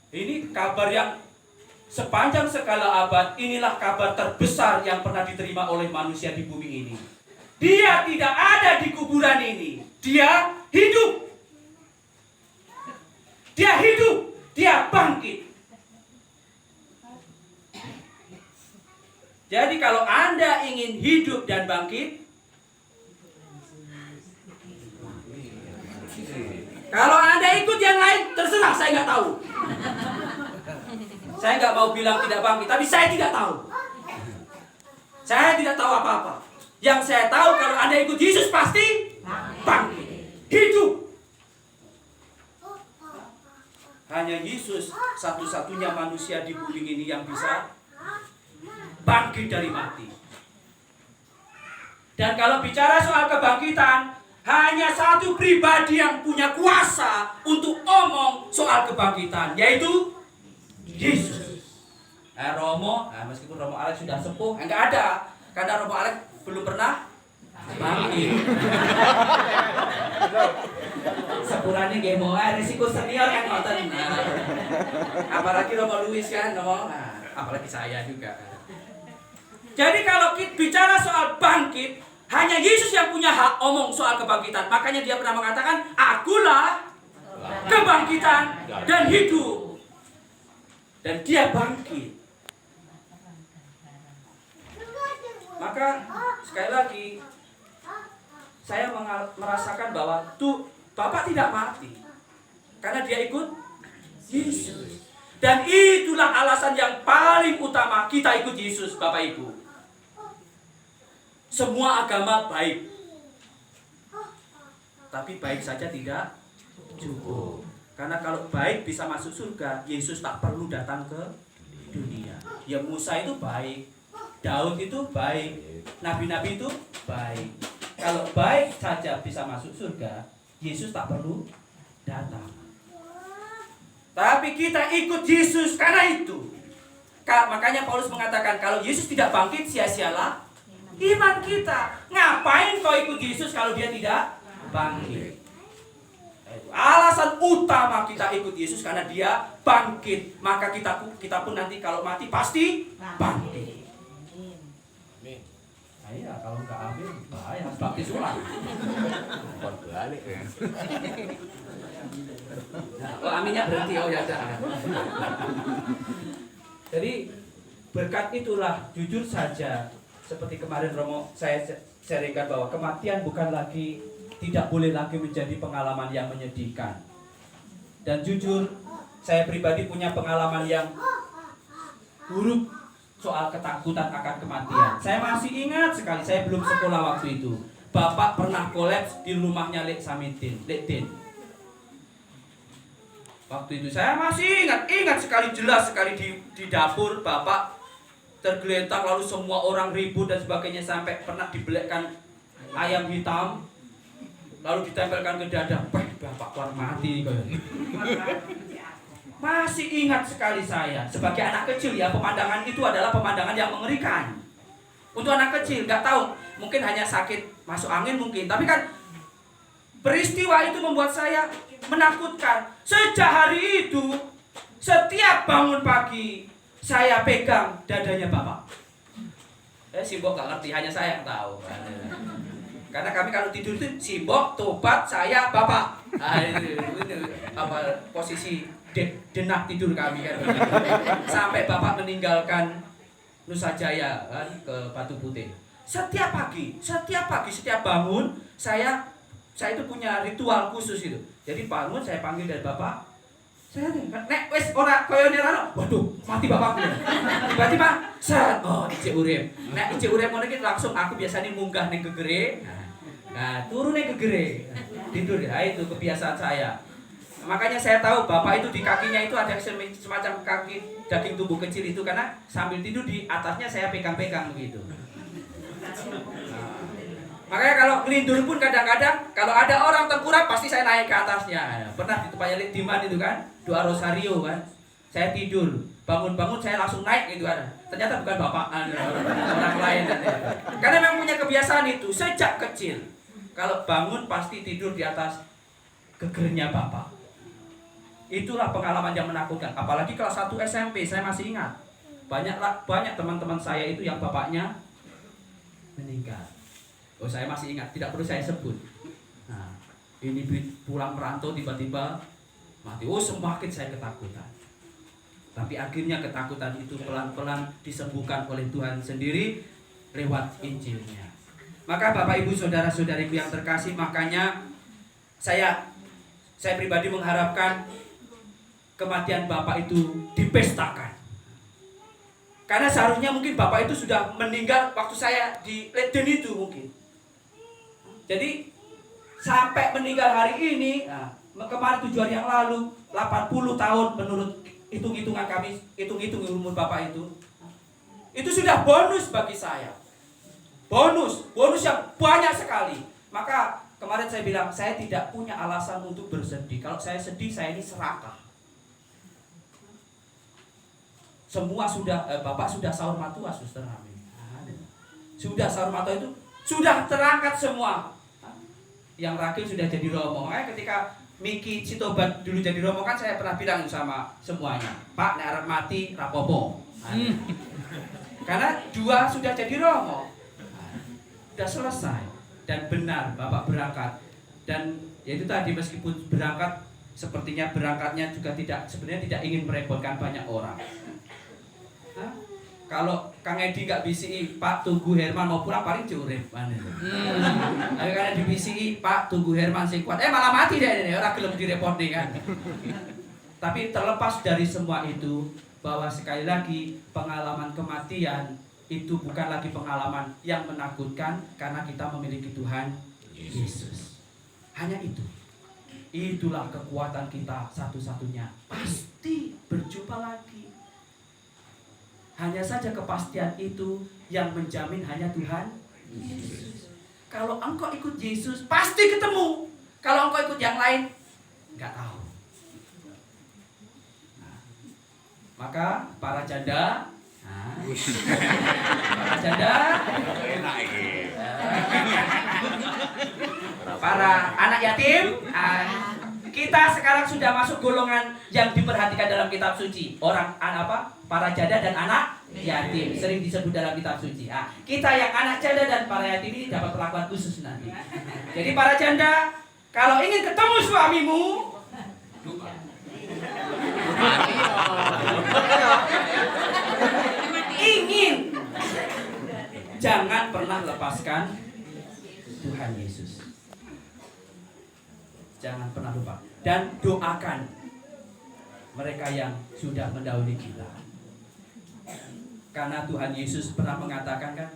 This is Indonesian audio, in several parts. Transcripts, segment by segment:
Ini kabar yang sepanjang segala abad, inilah kabar terbesar yang pernah diterima oleh manusia di bumi ini. Dia tidak ada di kuburan ini. Dia hidup. Dia hidup. Dia bangkit. Jadi kalau Anda ingin hidup dan bangkit, kalau Anda ikut yang lain, terserah, saya nggak tahu. Saya nggak mau bilang tidak bangkit, tapi saya tidak tahu. Saya tidak tahu apa-apa. Yang saya tahu kalau Anda ikut Yesus pasti bangkit, hidup. Hanya Yesus satu-satunya manusia di bumi ini yang bisa bangkit dari mati. Dan kalau bicara soal kebangkitan, hanya satu pribadi yang punya kuasa untuk omong soal kebangkitan, yaitu Yesus. Romo, meskipun Romo Alex sudah sepuh, enggak ada, karena Romo Alex belum pernah bangkit. Sepurannya gemo, risiko senior yang nonton. Apalagi Romo Luis kan, apalagi saya juga. Jadi kalau kita bicara soal bangkit, hanya Yesus yang punya hak omong soal kebangkitan. Makanya dia pernah mengatakan, akulah kebangkitan dan hidup. Dan dia bangkit. Maka sekali lagi saya merasakan bahwa Bapak tidak mati karena dia ikut Yesus. Dan itulah alasan yang paling utama kita ikut Yesus, Bapak Ibu. Semua agama baik, tapi baik saja tidak cukup. Karena kalau baik bisa masuk surga, Yesus tak perlu datang ke dunia. Ya Musa itu baik, Daud itu baik, nabi-nabi itu baik. Kalau baik saja bisa masuk surga, Yesus tak perlu datang. Tapi kita ikut Yesus karena itu. Makanya Paulus mengatakan, kalau Yesus tidak bangkit, sia-sialah iman kita. Ngapain kau ikut Yesus kalau dia tidak bangkit? Alasan utama kita ikut Yesus karena dia bangkit. Maka kita pun nanti kalau mati pasti bangkit. Iya, kalau nggak amin bahaya, baptis ulang. Balik ya. Oh, aminnya berhenti, oh ya dah. Jadi berkat itulah, jujur saja, seperti kemarin Romo saya sharingkan bahwa kematian bukan lagi, tidak boleh lagi menjadi pengalaman yang menyedihkan. Dan jujur, saya pribadi punya pengalaman yang buruk soal ketakutan akan kematian. Saya masih ingat sekali, saya belum sekolah waktu itu. Bapak pernah kolaps di rumahnya Lek Samidin, Lek Din. Waktu itu saya masih ingat sekali, jelas sekali di dapur Bapak tergeletak, lalu semua orang ribut dan sebagainya, sampai pernah dibelekkan ayam hitam, lalu ditempelkan ke dada. Bapak keluar mati kayaknya. Masih ingat sekali saya, sebagai anak kecil ya, pemandangan itu adalah pemandangan yang mengerikan. Untuk anak kecil, nggak tahu, mungkin hanya sakit masuk angin mungkin, tapi kan peristiwa itu membuat saya menakutkan. Sejak hari itu, setiap bangun pagi, saya pegang dadanya Bapak. Simbok nggak ngerti, hanya saya yang tahu. Karena kami kalau tidur itu Simbok, Tobat, saya, Bapak. Ini apa posisi denak tidur kami kan. Sampai Bapak meninggalkan Nusa Jaya kan, ke Batu Putih. Setiap pagi, setiap bangun, saya itu punya ritual khusus itu. Jadi bangun saya panggil dari Bapak. Saya nek wis ora koyo nerano. Waduh, mati Bapak. Tiba-tiba set, oh ijek urip. Nek ijek urip ngono iki langsung aku biasanya munggah ning gegere. Nah, turun ning gegere. Tidur ya, itu kebiasaan saya. Makanya saya tahu Bapak itu di kakinya itu ada semacam kaki daging tubuh kecil itu, karena sambil tidur di atasnya saya pegang-pegang begitu. Makanya kalau ngelindur pun kadang-kadang kalau ada orang tengkurap pasti saya naik ke atasnya. Pernah di tempatnya Diman itu kan, doa Rosario kan. Saya tidur, bangun-bangun saya langsung naik gitu kan. Ternyata bukan Bapak, orang lain. Karena memang punya kebiasaan itu sejak kecil. Kalau bangun pasti tidur di atas gegernya Bapak. Itulah pengalaman yang menakutkan. Apalagi kelas 1 SMP, saya masih ingat. Banyak teman-teman saya itu yang bapaknya meninggal. Oh, saya masih ingat, tidak perlu saya sebut. Nah, ini pulang merantau tiba-tiba mati. Oh, semakin saya ketakutan. Tapi akhirnya ketakutan itu pelan-pelan disembuhkan oleh Tuhan sendiri lewat Injilnya. Maka Bapak Ibu saudara-saudariku yang terkasih, makanya saya pribadi mengharapkan kematian Bapak itu dipestakan. Karena seharusnya mungkin Bapak itu sudah meninggal waktu saya di Leiden itu mungkin. Jadi sampai meninggal hari ini, kemarin 7 hari yang lalu, 80 tahun menurut hitung-hitungan kami, hitung-hitung umur Bapak itu sudah bonus bagi saya. Bonus yang banyak sekali. Maka kemarin saya bilang, saya tidak punya alasan untuk bersedih. Kalau saya sedih, saya ini serakah. Semua sudah, Bapak sudah sahur matua, suster amin. Sudah sahur matua itu, sudah terangkat semua. Yang Rakil sudah jadi romo. Ketika Miki Citobat dulu jadi romo kan saya pernah bilang sama semuanya, Pak, nek arep mati rapopo. Karena 2 sudah jadi romo. Sudah selesai. Dan benar Bapak berangkat. Dan yaitu tadi meskipun berangkat, sepertinya berangkatnya juga sebenarnya tidak ingin merepotkan banyak orang. Kalau Kang Edi nggak bisi, Pak tunggu Herman mau pulang paling curip. Tapi karena dibisi, Pak tunggu Herman sing kuat, malah mati deh ini, orang gelem direpot nih kan. Tapi terlepas dari semua itu, bahwa sekali lagi pengalaman kematian itu bukan lagi pengalaman yang menakutkan karena kita memiliki Tuhan Yesus. Hanya itu. Itulah kekuatan kita satu-satunya. Pasti berjumpa lagi. Hanya saja kepastian itu yang menjamin hanya Tuhan Yesus. Kalau engkau ikut Yesus, pasti ketemu. Kalau engkau ikut yang lain, nggak tahu. Nah, maka para janda, para anak yatim, kita sekarang sudah masuk golongan yang diperhatikan dalam kitab suci. Para janda dan anak yatim sering disebut dalam kitab suci. Kita yang anak janda dan para yatim ini dapat perlakuan khusus nanti. Jadi para janda, kalau ingin ketemu suamimu, jangan pernah lepaskan Tuhan Yesus. Jangan pernah lupa. Dan doakan mereka yang sudah mendahului kita. Karena Tuhan Yesus pernah mengatakan kan,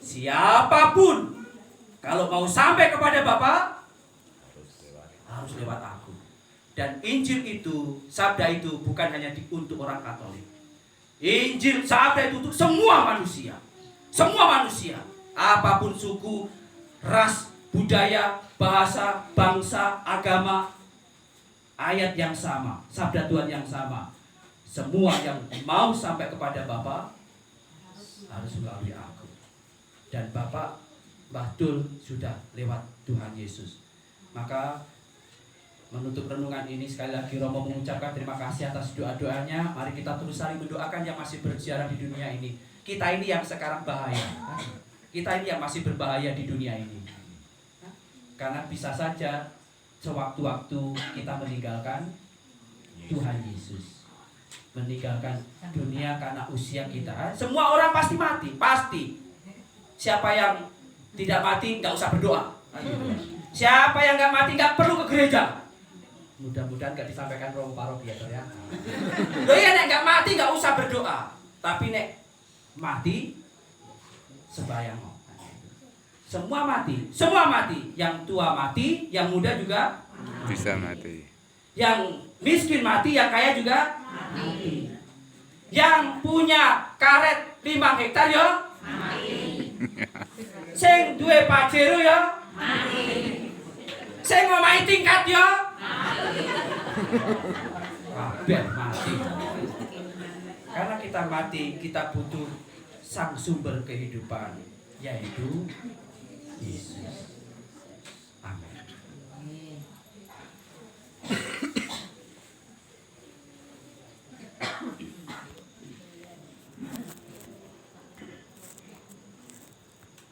siapapun kalau mau sampai kepada Bapa harus lewat aku. Dan Injil itu, sabda itu bukan hanya untuk orang Katolik. Injil, sabda itu untuk semua manusia. Semua manusia, apapun suku, ras, budaya, bahasa, bangsa, agama, ayat yang sama, sabda Tuhan yang sama. Semua yang mau sampai kepada Bapa harus melalui aku. Dan Bapak Bahdul sudah lewat Tuhan Yesus. Maka menutup renungan ini sekali lagi Romo mengucapkan terima kasih atas doa-doanya. Mari kita terus saling mendoakan yang masih berziarah di dunia ini. Kita ini yang sekarang bahaya. Kita ini yang masih berbahaya di dunia ini. Karena bisa saja sewaktu-waktu kita meninggalkan Tuhan Yesus. Meninggalkan dunia karena usia kita. Semua orang pasti mati, pasti. Siapa yang tidak mati nggak usah berdoa. Siapa yang nggak mati nggak perlu ke gereja. Mudah-mudahan nggak disampaikan Romo Paroki ya. Loh ya, nek nggak mati nggak usah berdoa. Tapi nek mati sembahyang. Semua mati. Yang tua mati, yang muda juga bisa mati. Yang miskin mati, yang kaya juga mati. Yang punya karet 5 hektar ya mati. Sing duwe pajero ya mati. Sing omahe tingkat ya mati. Kabeh mati. Karena kita mati, kita butuh sang sumber kehidupan, yaitu Yesus.